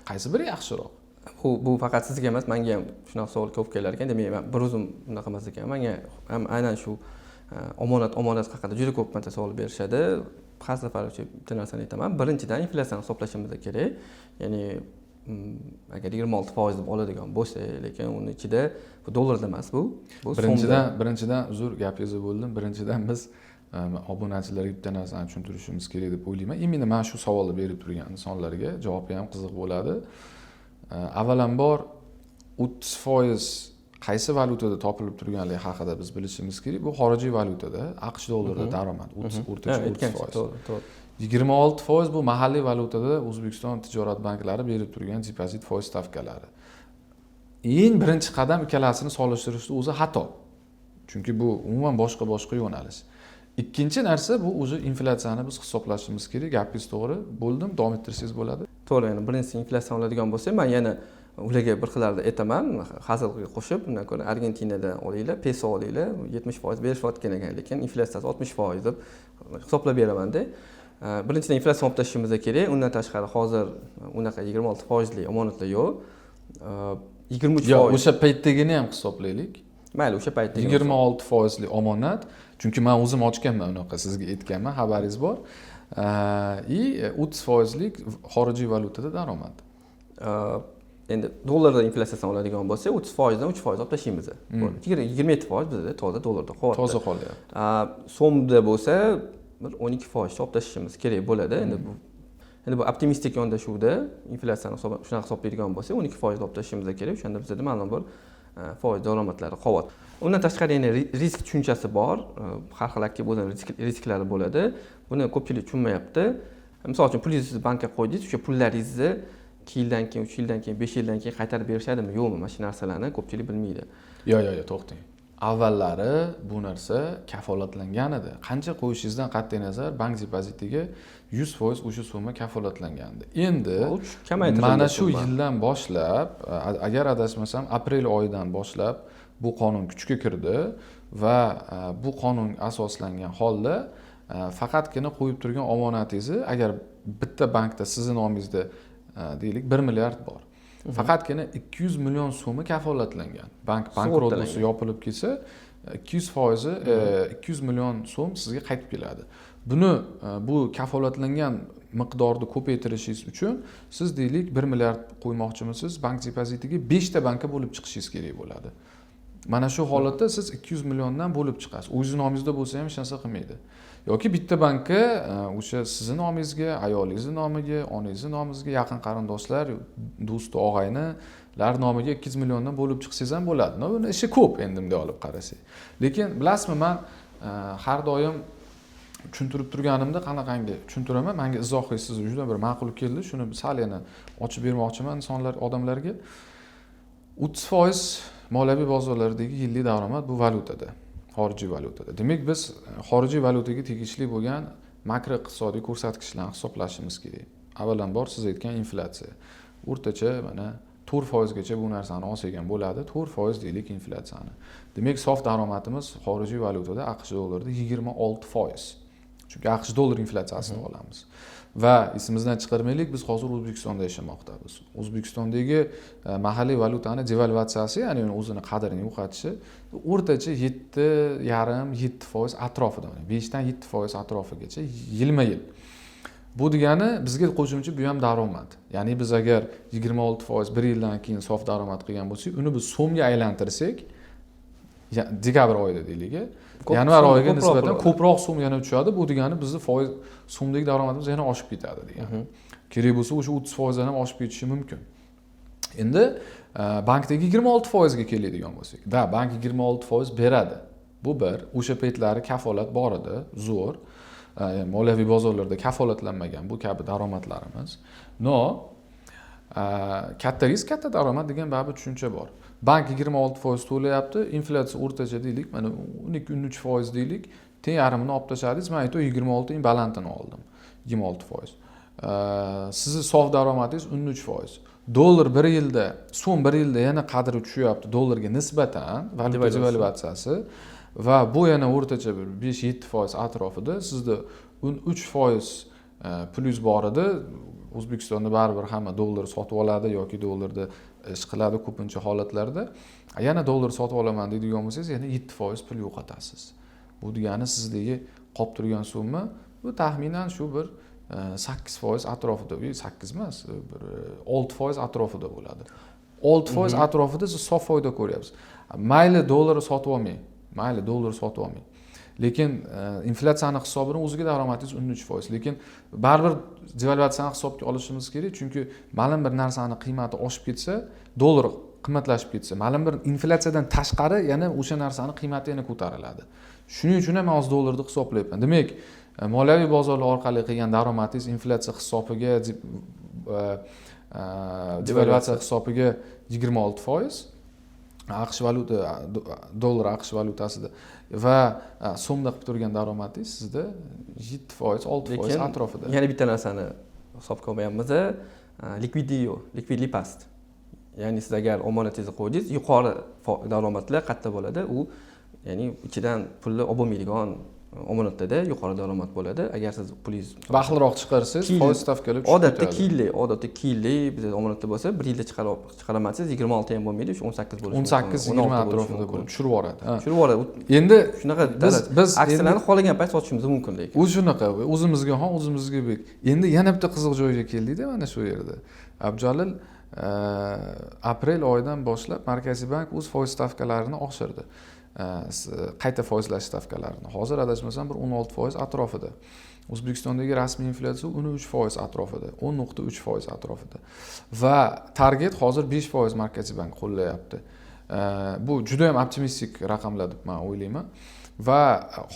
Qaysi biri yaxshiroq? Bu faqat sizga emas, menga ham shunaqa savol ko'p kelar ekan. Demak, men bir o'zim bunaqa emas ekan. Menga ham aynan shu omonat haqida juda ko'p marta savol berishadi. Har safar o'sha bitta narsani aytaman. Birinchidan inflyatsiyani hisoblashimiz kerak. Ya'ni agar 26% deb oladigan bo'lsa, lekin uni ichida bu dollarda emas bu. Birinchidan uzr gapingizni bo'ldim. Birinchidan biz obunachilarga bitta narsani tushuntirishimiz kerak deb o'ylayman. Imенно mana shu savolni berib turgan insonlarga javobi ham qiziq bo'ladi. Avvalambor 30% qaysi valyutada topilib turganligi haqida biz bilishimiz kerak. Bu xorijiy valyutada, AQSh dollarida daromad o'rtacha 30%. 26% bu mahalliy valyutada O'zbekiston tijorat banklari berib turgan depozit foiz stavkalari. Eng birinchi qadam ikkalasini solishtirishda o'zi xato. Chunki bu umuman boshqa yo'nalish. Ikkinchi narsa bu o'zi inflyatsiyani biz hisoblashimiz kerak. Gapingiz to'g'ri. Bo'ldim, davom ettirsangiz bo'ladi. To'g'ri, ya'ni birinchisi inflyatsiya oladigan bo'lsa, men yana ularga bir xillarda aytaman, hazilga qo'shib, undan ko'ra Argentinada olinglar, peso olinglar, 70% berishayotgan ekan, lekin inflyatsiyasi 60% deb hisoblab beraman-da. Birinchidan inflyatsiya hisoblashimiz kerak. Undan tashqari hozir unaqa 26% omonatlar yo'q. 23%. Yo'q, o'sha paytdagini ham hisoblaylik. Mayli, o'sha paytdagi 26% omonat. Chunki men o'zim ochganman unaqa, sizga aytganman, xabaringiz bor. 30% xorijiy valyutada daromad. Endi dollarda inflyatsiyasini oladigan bo'lsa, 30% dan 3% olib tashlaymiz. 27% bizda toza dollarda qolyapti. Toza qolyapti. So'mda bo'lsa, bir 12% olib tashlashimiz kerak bo'ladi. Endi bu optimistik yondashuvda inflyatsiyani shunaqa hisoblaydigan bo'lsa, 12% olib tashlashimiz kerak. O'shanda bizda ma'lum bir foiz daromadlari qolyapti. Undan tashqari yana risk tushunchasi bor. Har xil aktiv o'zini risklari bo'ladi. Buni ko'pchilik tushunmayapti. Misol uchun pulingizni bankka qo'ydingiz, o'sha pullaringizni 2 yildan keyin, 3 yildan keyin, 5 yildan keyin qaytarib berishadimi, yo'qmi? Mana shu narsalarni ko'pchilik bilmaydi. Yo'q, to'xtang. Avvallari bu narsa kafolatlangan edi. Qancha qo'yishingizdan qat'iy nazar bank depozitiga 100% o'sha summa kafolatlangandi. Endi mana shu yildan boshlab, agar adashmasam, aprel oyidan boshlab bu qonun kuchga kirdi va bu qonun asoslangan holda faqatgina qo'yib turgan omonatingizni agar bitta bankda sizning nomingizda deylik 1 milliard bor. Faqatgina 200 million so'mi kafolatlangan. Bankrot bo'lsa, yopilib ketsa, 200% 200 million so'm sizga qaytib keladi. Buni bu kafolatlangan miqdorni ko'paytirishingiz uchun siz deylik 1 milliard qo'ymoqchimisiz, bank depozitiga 5 ta bankka bo'lib chiqishingiz kerak bo'ladi. Mana shu holatda siz 200 milliondan bo'lib chiqasiz. O'zingiz nomingizda bo'lsa ham hech narsa qilmaydi. Yoki bitta bankka o'sha sizning nomingizga, ayolingizning nomiga, onangizning nomingizga, yaqin qarindoshlar, do'st, og'aynilar nomiga 200 milliondan bo'lib chiqsangiz ham bo'ladi. Buni ishi ko'p endi bunday olib qarasak. Lekin bilasizmi, men har doim tushuntirib turganimda qanaqangi tushuntiraman, menga izohingiz siz juda bir ma'qul keldi. Shuni sal yana ochib bermoqchiman odamlarga. 30% moliyaviy bozorlardagi yillik daromad bu valyutada, xorijiy valyutada. Demak, biz xorijiy valyutaga tegishli bo'lgan makroiqtisodiy ko'rsatkichlarni hisoblashimiz kerak. Avvalambor siz aytgan inflyatsiya. O'rtacha mana 4% gacha bu narsani olsak bo'ladi. 4% deylik inflyatsiyani. Demak, sof daromadimiz xorijiy valyutada AQSh dollarida 26%. Chunki AQSh dollar inflyatsiyasini olamiz. Va esimizdan chiqarmaylik, biz hozir O'zbekistonda yashamoqdamiz. O'zbekistondagi mahalliy valyutani devalvatsiyasi, ya'ni o'zini qadrini yo'qotishi o'rtacha 7,5-7% atrofida, 5 dan 7% atrofigacha yilma-yil. Bu degani bizga qo'shimcha bu ham daromad. Ya'ni biz agar 26% 1 yildan keyin sof daromad qilgan bo'lsak, uni biz so'mga aylantirsak, dekabr oyida deylik, yanvar oyiga nisbatan ko'proq so'm yana tushadi. Bu degani bizni foiz so'mdagi daromadimiz yana oshib ketadi degani. Kerak bo'lsa o'sha 30% dan ham oshib ketishi mumkin. Endi bankdagi 26% ga keladigan bo'lsak, bank 26% beradi. Bu bir, o'sha paytlari kafolat bor edi, zo'r. Moliyaviy bozorlarda kafolatlanmagan bu kabi daromadlarimiz. Katta risk, katta daromad degan baribir tushuncha bor. Bank 26% to'layapti, inflyatsiya o'rtacha deylik, mana 12-13% deylik, teng yarmini olib tashladingiz, men aytdim 26 eng balandini oldim. 26%. Sizni sof daromadingiz 13%. Dollar bir yilda, so'm bir yilda yana qadri tushyapti dollarga nisbatan, valyuta devalvatsiyasi va bu yana o'rtacha bir 5-7% atrofida, sizda 13% plyus bor edi. O'zbekistonda baribir hamma dollar sotib oladi yoki dollarda ish qiladi ko'pincha holatlarda. Yana dollar sotib olaman deydigan bo'lsangiz, yana 7% pul yo'qotasiz. Bu degani sizdagi qolib turgan summa bu taxminan shu bir 8% atrofida, 8 emas, bir 6% atrofida bo'ladi. 6% atrofida siz sof foyda ko'ryapsiz. Mayli dollar sotib olmang, mayli dollar sotib olmang. Lekin inflyatsiyani hisobini o'ziga daromadingiz 13%. Lekin baribir devalvatsiyani hisobga olishimiz kerak, chunki ma'lum bir narsani qiymati oshib ketsa, dollar qimmatlashib ketsa, ma'lum bir inflyatsiyadan tashqari yana o'sha narsani qiymati yana ko'tariladi. Shuning uchun ham men hozir dollarni hisoblayapman. Demak, moliyaviy bozorlar orqali qilgan daromadingiz inflyatsiya hisobiga, devalvatsiya hisobiga 26%, AQSh valyuta, dollar AQSh valyutasida va so'mda qilib turgan daromadingiz sizda 7%, 6% atrofida. Yana bitta narsani hisobga olmayapmiz, likvidli past. Ya'ni siz agar omonatingizni qo'ydingiz, yuqori daromadlar qayerda bo'ladi? U ya'ni ichidan pulni olib bo'lmaydigan omonatlarda yuqori daromad bo'ladi. Agar siz pulingiz baxilroq chiqarsangiz, foiz stavkalari tushib ketadi. Odatda keyinli bizda omonatda bo'lsa, 1 yilda chiqaramansiz, 26 ham bo'lmaydi, shu 18 bo'lishi mumkin. 18-20 atrofida bo'lib tushirib yuboradi. Tushirib yuboradi. Endi shunaqa biz aksiyalarni xohlagan payt sotishimiz mumkin lekin. U shunaqa, o'zimizga ham, o'zimizga bek. Endi yana bitta qiziq joyga keldik-da mana shu yerda. Abdujalil aprel oyidan boshlab Markaziy bank o'z foiz stavkalarini oshirdi. Qayta foizlash stavkalarini. Hozir adashmasam bir 16% atrofida. O'zbekistondagi rasmiy inflyatsiya 13% atrofida, 10.3% atrofida. Va target hozir 5% Markaziy bank qo'llayapti. Bu juda ham optimistik raqamlar deb men o'ylayman. Va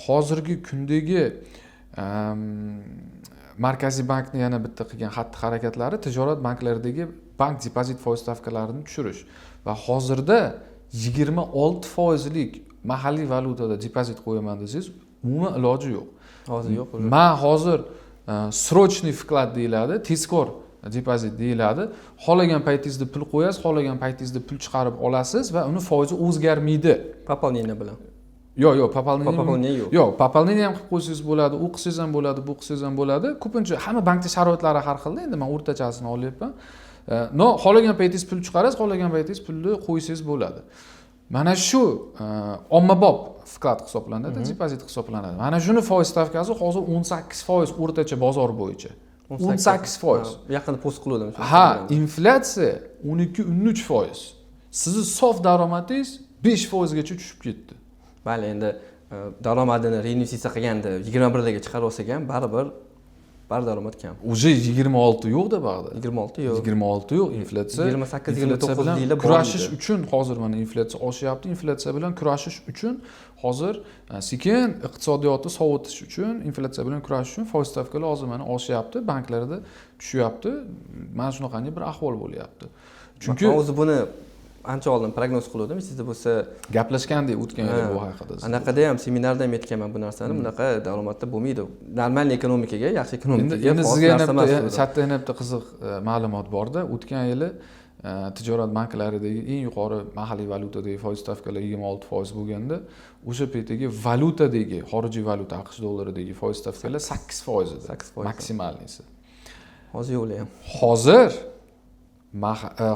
hozirgi kundagi Markaziy bankning yana bitta qilgan xatti-harakatlari tijorat banklaridagi bank depozit foiz stavkalarini tushirish va hozirda 26%lik mahalliy valyutada depozit qo'yaman desangiz, umuman iloji yo'q. Hozir yo'q. Men hozir srochniy vklad deyiladi, tezkor depozit deyiladi. Xohlagan paytingizda pul qo'yasiz, xohlagan paytingizda pul chiqarib olasiz va uni foizi o'zgarmaydi. Пополнение bilan. Yo'q, poполнение yo'q. Yo'q, poполнение ham qilib qo'ysangiz bo'ladi, u qilsangiz ham bo'ladi, bu qilsangiz ham bo'ladi. Ko'pincha hamma bankda sharoitlari har xilda, endi men o'rtachasini olyapman. Xohlagan paytingiz pul chiqarasiz, xohlagan paytingiz pulni qo'ysangiz bo'ladi. Mana shu ommabop vklad hisoblanadi, depozit hisoblanadi. Mana shuni foiz stavkasi hozir 18% o'rtacha bozor bo'yicha. 18%. Yaqinda post qildim. Ha, inflyatsiya 12-13%. Sizni sof daromadingiz 5% gacha tushib ketdi. Bali, endi daromadini reinvestitsiya qilganda 21 ga chiqarib olsak ham baribir daromad kam. Уже 26 yo'q-da bag'da. 26 yo'q. 26 yo'q, inflyatsiya. 28-29 yilda kurashish uchun hozir mana inflyatsiya oshyapti. Inflyatsiya bilan kurashish uchun hozir sekin iqtisodiyotni sovutish uchun, inflyatsiya bilan kurashish uchun foiz stavkalari hozir mana oshyapti, banklarda tushyapti. Mana shunaqangi bir ahvol bo'lyapti. Chunki o'zi buni ancha oldin prognoz qildim, sizda bo'lsa gaplashgandek o'tgan edi bu haqida. Anaqada ham seminarda ham aytganman bu narsani, bunaqa daromadda bo'lmaydi. Normal ekonomikaga, yaxshi ekonomikaga endi sizga yana bitta qiziq ma'lumot borda. O'tgan yili tijorat banklaridagi eng yuqori mahalliy valyutadagi foiz stavkalari 26% bo'lganda, o'sha paytdagi valyutadagi, xorijiy valyuta AQSh dollaridagi foiz stavkalari 8% edi. Maksimalnisi. Hozir yo'qlar ham. Hozir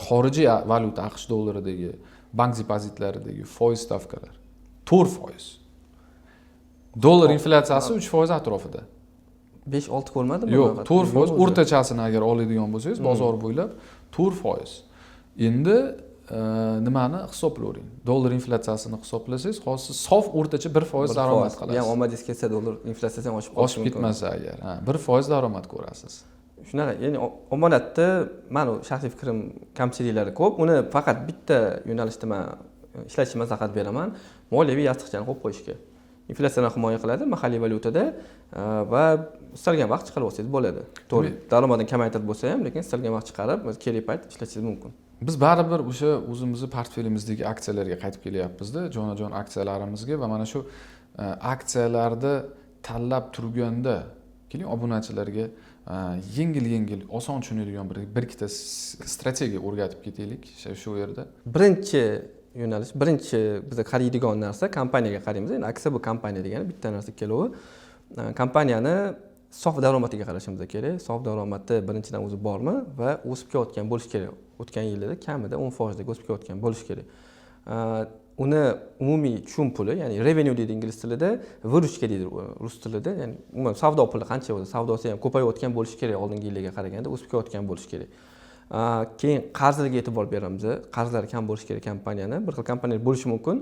xorijiy valyuta AQSh dollaridagi bank depozitlaridagi foiz stavkalari 4%. Dollar inflyatsiyasi 3% atrofida. 5-6 ko'rmadimi? Yo'q, 4% o'rtachasini agar oladigan bo'lsangiz, bozor bo'ylab 4%. Endi nimani hisoblayvering? Dollar inflyatsiyasini hisoblasangiz, hozir sof o'rtacha 1% daromad qilasiz. Ya'ni omadingiz kelsa dollar inflyatsiyasi ham oshib ketmasa agar, 1% daromad ko'rasiz. Shunaqa, ya'ni omonatda meni shaxsiy fikrim kamchiliklari ko'p. Uni faqat bitta yo'nalishda men ishlashni maslahat beraman. Moliyaviy yostiqchani qo'yib qo'yishga. inflyatsiyadan himoya qiladi mahalliy valyutada va istalgan vaqt chiqarib olsangiz bo'ladi. To'g'ri, daromadini kamaytirib bo'lsa ham, lekin istalgan vaqt chiqarib, kerak payt ishlatishingiz mumkin. Biz baribir o'sha o'zimizni portfelimizdagi aksiyalarga qaytib kelyapmiz-da, jonajon aksiyalarimizga va mana shu aksiyalarni tanlab turganda keling obunachilarga yengil oson tushunadigan bir ikkita strategiya o'rgatib ketaylik shu yerda. Birinchi yo'nalish, birinchi biz qaraydigan narsa kompaniyaga qaraymiz. Endi aksiya bu kompaniya degani bitta narsa keluvi. Kompaniyani sof daromadiga qarashimiz kerak. Sof daromadi birinchidan o'zi bormi va o'sib ketayotgan bo'lishi kerak. O'tgan yillarda kamida 10% ga o'sib ketayotgan bo'lishi kerak. Uni umumiy tushum puli, ya'ni revenue deydi ingliz tilida, vyrushka deydi rus tilida, ya'ni umuman savdo puli qancha bo'lsa, savdosi ham ko'payayotgan bo'lishi kerak, oldingi yillarga qaraganda o'sib ketayotgan bo'lishi kerak. Keyin qarzlarga e'tibor beramiz. Qarzlari kam bo'lishi kerak kompaniyani. Bir xil kompaniya bo'lishi mumkin.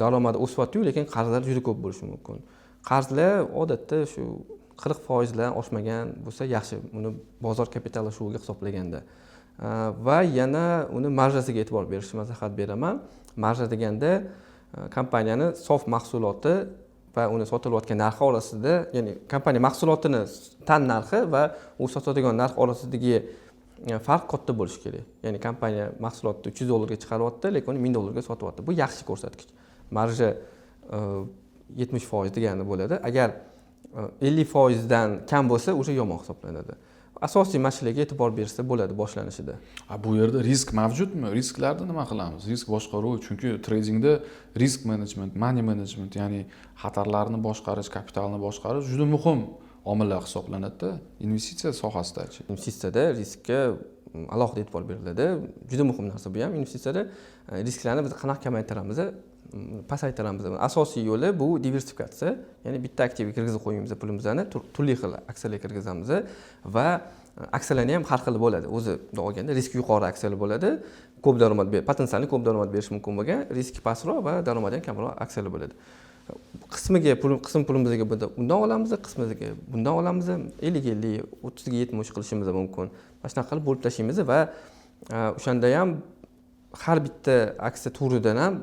Daromadi o'syapti-yu, lekin qarzlari juda ko'p bo'lishi mumkin. Qarzlar odatda shu 40% dan oshmagan bo'lsa yaxshi, uni bozor kapitalashuviga hisoblaganda. Va yana uni marjasiga e'tibor berishni maslahat beraman. Marja deganda kompaniyani sof mahsuloti va uni sotilayotgan narxi orasida, ya'ni kompaniya mahsulotini tan narxi va u sotadigan narx orasidagi farq katta bo'lishi kerak. Ya'ni kompaniya mahsulotni $300 ga chiqaryapti, lekin uni $1000 ga sotyapti. Bu yaxshi ko'rsatkich. Marja 70% degani bo'ladi. Agar 50% dan kam bo'lsa, o'sha yomon hisoblanadi. Asosiy mashinaga e'tibor bersa bo'ladi boshlanishida. Bu yerda risk mavjudmi? Risklarni nima qilamiz? Risk boshqaruv, chunki tradingda risk management, money management, ya'ni xatarlarni boshqarish, kapitalni boshqarish juda muhim omillar hisoblanadi-da. Investitsiya sohasida-chi. Investitsiyada riskka alohida e'tibor beriladi. Juda muhim narsa bu ham. Investitsiyada risklarni biz qanaqa kamaytiramiz, pasaytiramiz. Asosiy yo'li bu diversifikatsiya. Ya'ni bitta aktivga kirgizib qo'yamiz pulimizni, turli xil aksiyalarga kirgizamiz va aksiyalarni ham har xil bo'ladi. O'zi olganda riski yuqori aksiyalar bo'ladi. Ko'p daromad potensialni ko'p daromad berish mumkin bo'lgan, riski pastroq va daromadi ham kamroq aksiyalar bo'ladi. Qism pulimizga bundan olamiz, qismiga bundan olamiz, 50-50, 30 ga 70 qilishimiz mumkin. Mana shunaqa qilib bo'lib tashlaymiz va o'shanda ham har bitta aksiya turidan ham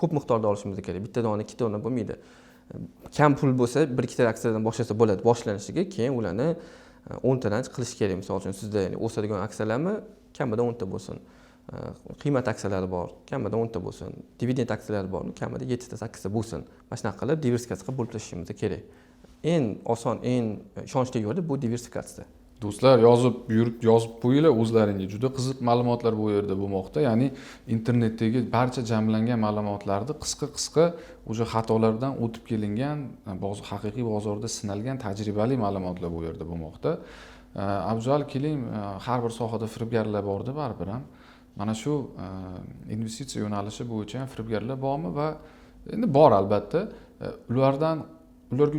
ko'p miqdorda olishimiz kerak. Bitta dona, ikkita dona bo'lmaydi. Kam pul bo'lsa, bir ikkita aksiyadan boshlasa bo'ladi boshlanishiga, keyin ularni 10 tadan qilish kerak. Misol uchun sizda ya'ni o'sadigan aksiyalarmi kamida 10 ta bo'lsin. Qiymat aksiyalari bor, kamida 10 ta bo'lsin. Dividend aksiyalari bor, kamida 7 ta, 8 ta bo'lsin. Mana shunaqa qilib diversifikatsiya qilib bo'lib tashlashimiz kerak. Eng oson, eng ishonchli yo'li bu diversifikatsiya. Do'stlar, yozib qo'yinglar o'zlaringga. Juda qiziq ma'lumotlar bu yerda bo'lmoqda. Ya'ni internetdagi barcha jamlangan ma'lumotlarni qisqa o'sha xatolardan o'tib kelingan, haqiqiy bozorda sinalgan tajribali ma'lumotlar bu yerda bo'lmoqda. Abzal keling, har bir sohada firibgarlar bor-da baribir ham. Mana shu investitsiya yo'nalishi bo'yicha ham firibgarlar bormi va endi bor albatta. Ularga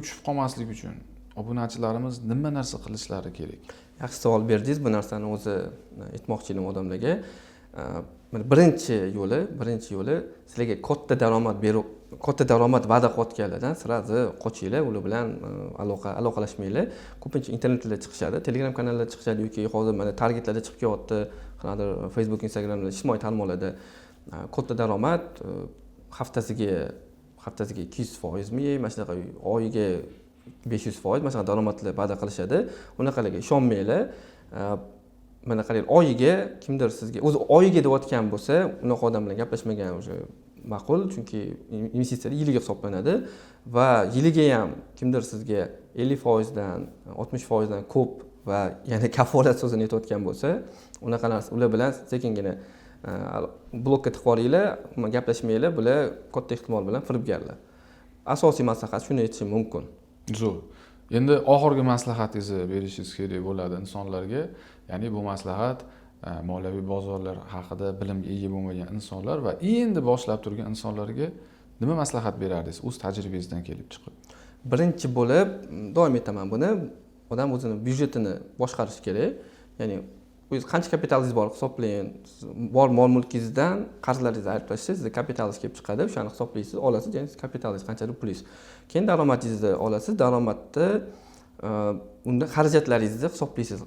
tushib qolmaslik uchun obunachilarimiz nima narsa qilishlari kerak? Yaxshi savol berdingiz. Bu narsani o'zi aytmoqchi edim odamlarga. Birinchi yo'li sizlarga katta daromad va'da qilayotganlardan sirazi qochinglar, ular bilan aloqalashmanglar. Ko'pincha internetda chiqishadi, Telegram kanallarda chiqishadi yoki hozir mana targetlarda chiqib kelyapti, qanaqadir Facebook, Instagramda, ijtimoiy tarmoqlarda katta daromad haftasiga 200% mi, mana shunaqa oyiga 500%, mana shunaqa daromadlar va'da qilishadi. Unaqalarga ishonmanglar. Mana qarang, oyiga kimdir sizga o'zi oyiga deyotgan bo'lsa, unaqa odam bilan gaplashmagan o'sha ma'qul, chunki investitsiya yiliga hisoblanadi va yiliga ham kimdir sizga 50% dan 60% dan ko'p va yana kafolat so'zini aytayotgan bo'lsa, unaqa narsa ular bilan sekingina blokka tiqib olinglar, gaplashmanglar, bular katta ehtimol bilan firibgarlar. Asosiy maslahat shuni aytishim mumkin. Zo'r. Endi oxirgi maslahatingizni berishingiz kerak bo'ladi insonlarga. Ya'ni bu maslahat moliyaviy bozorlar haqida bilimga ega bo'lmagan insonlar va endi boshlab turgan insonlarga nima maslahat berardingiz o'z tajribangizdan kelib chiqib? Birinchi bo'lib, doim aytaman buni, odam o'zini byudjetini boshqarishi kerak. Ya'ni o'zingiz qancha kapitalingiz bor hisoblang. Bor mol-mulkingizdan qarzlaringizni ayirib tashlasangiz, sizga kapitalingiz kelib chiqadi. O'shani hisoblaysiz, olasiz, ya'ni kapitalingiz qanchadir pulingiz. Keyin daromadingizni olasiz, daromadni unda xarajatlaringizni hisoblaysiz.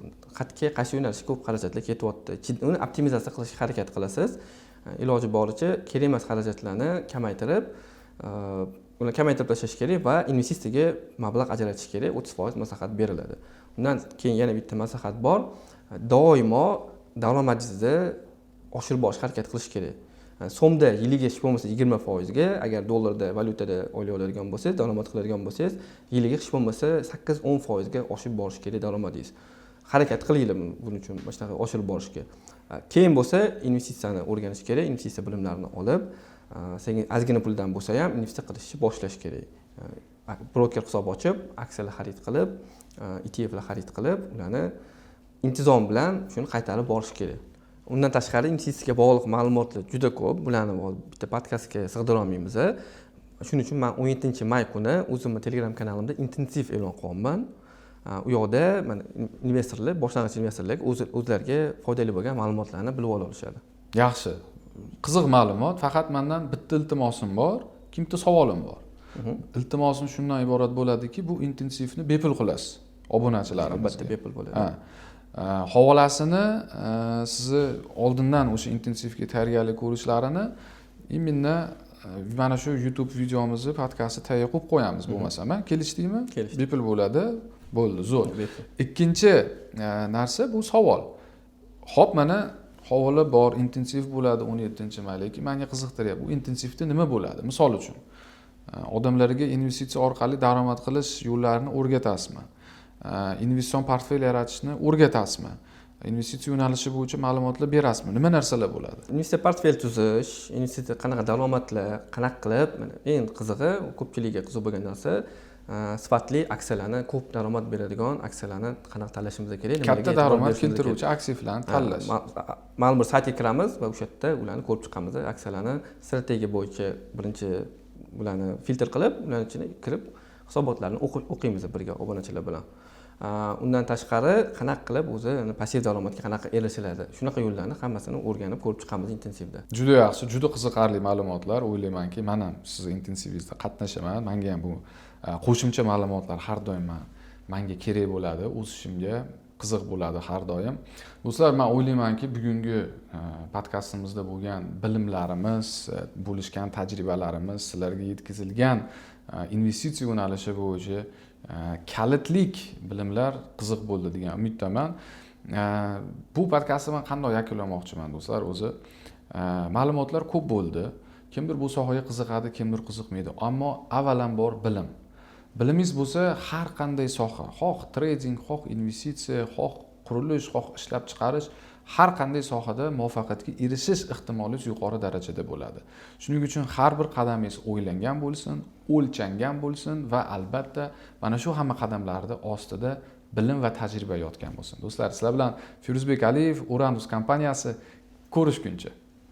Qaysi yo'nalishga ko'p xarajatlar ketyapti. Uni optimizatsiya qilishga harakat qilasiz. Iloji boricha kerak emas xarajatlarni kamaytirib, ularni kamaytirib tashlash kerak va investitsiyaga mablag' ajratish kerak, 30% maslahat beriladi. Undan keyin yana bitta maslahat bor. Doimo daromadingizni oshirib borishga harakat qilish kerak. So'mda yiliga hech bo'lmasa 20% ga, agar dollarda, valyutada o'ylay oladigan bo'lsangiz, daromad qiladigan bo'lsangiz, yiliga hech bo'lmasa 8-10% ga oshib borish kerak daromadingiz. Harakat qilinglar buning uchun mana shunaqa oshirib borishga. Keyin bo'lsa investitsiyani o'rganish kerak, investitsiya bilimlarini olib, sekin ozgina puldan bo'lsa ham investitsiya qilishni boshlash kerak. Broker hisob ochib, aksiyalar xarid qilib, ETFlar xarid qilib, ularni intizom bilan shuni qaytarib borish kerak. Undan tashqari investitsiyaga bog'liq ma'lumotlar juda ko'p. Bularni bitta podkastga sig'dira olmaymiz. Shuning uchun men 17-may kuni o'zimning Telegram kanalimda intensiv e'lon qilyapman. U yoqda mana investorlar, boshlang'ich investorlar o'zlariga foydali bo'lgan ma'lumotlarni bilib olishadi. Yaxshi. Qiziq ma'lumot. Faqat mendan bitta iltimosim bor, kimta savolim bor. Iltimosim shundan iborat bo'ladiki, bu intensivni bepul qilasiz obunachilarimizga. Albatta bepul bo'ladi. Havolasini sizni oldindan o'sha intensivga tayyorgarlik ko'rishlarini imminni mana shu YouTube videomizni, podkastni tayyor qilib qo'yamiz bo'lmasa. Kelishdikmi? Bepul bo'ladi. Bo'ldi, zo'r. Ikkinchi narsa bu savol. Xo'p, mana havola bor, intensiv bo'ladi 17-may, lekin menga qiziqtiryapti. Bu intensivda nima bo'ladi? Misol uchun, odamlarga investitsiya orqali daromad qilish yo'llarini o'rgatasizmi? Investitsion portfel yaratishni o'rgatasizmi? Investitsiya yo'nalishi bo'yicha ma'lumotlar berasizmi? Nima narsalar bo'ladi? Investitsiya portfel tuzish, investitsiya qanaqa daromadlar, qanaqa qilib, eng qizig'i, ko'pchilikga qiziq bo'lgan narsa, sifatli aksiyalarni, ko'p daromad beradigan aksiyalarni qanaqa tanlashimiz kerak? Katta daromad keltiruvchi aksiyalarni tanlash. Ma'lum bir saytga kiramiz va o'sha yerda ularni ko'rib chiqamiz. Aksiyalarni strategiya bo'yicha birinchi ularni filtr qilib, ularning ichiga kirib hisobotlarni o'qiymiz birga obunachilar bilan. Undan tashqari qanaqa qilib o'zi passiv daromadga qanaqa erishiladi? Shunaqa yo'llarni hammasini o'rganib ko'rib chiqamiz intensivda. Juda yaxshi, juda qiziqarli ma'lumotlar. O'ylaymanki, men ham sizni intensivingizda qatnashaman. Menga ham bu qo'shimcha ma'lumotlar har doim menga kerak bo'ladi, o'sishimga qiziq bo'ladi har doim. Do'stlar, men o'ylaymanki, bugungi podkastimizda bo'lgan bilimlarimiz, bo'lishgan tajribalarimiz, sizlarga yetkazilgan investitsiya yo'nalishi bo'yicha kalitlik bilimlar qiziq bo'ldi degan umiddaman. Bu podkastni men qanday yakunlamoqchiman do'stlar? O'zi ma'lumotlar ko'p bo'ldi. Kimdir bu sohaga qiziqadi, kimdir qiziqmaydi. Ammo avvalambor bilim. Bilimingiz bo'lsa, har qanday soha, xoh trading, xoh investitsiya, xoh qurilish, xoh ishlab chiqarish, har qanday sohada muvaffaqiyatga erishish ehtimoli yuqori darajada bo'ladi. Shuning uchun har bir qadamingiz o'ylangan bo'lsin, o'lchangan bo'lsin va albatta mana shu hamma qadamlarda ostida bilim va tajriba yotgan bo'lsin. Do'stlar, sizlar bilan Firuzbek Aliyev, Uranus kompaniyasi, ko'rishguncha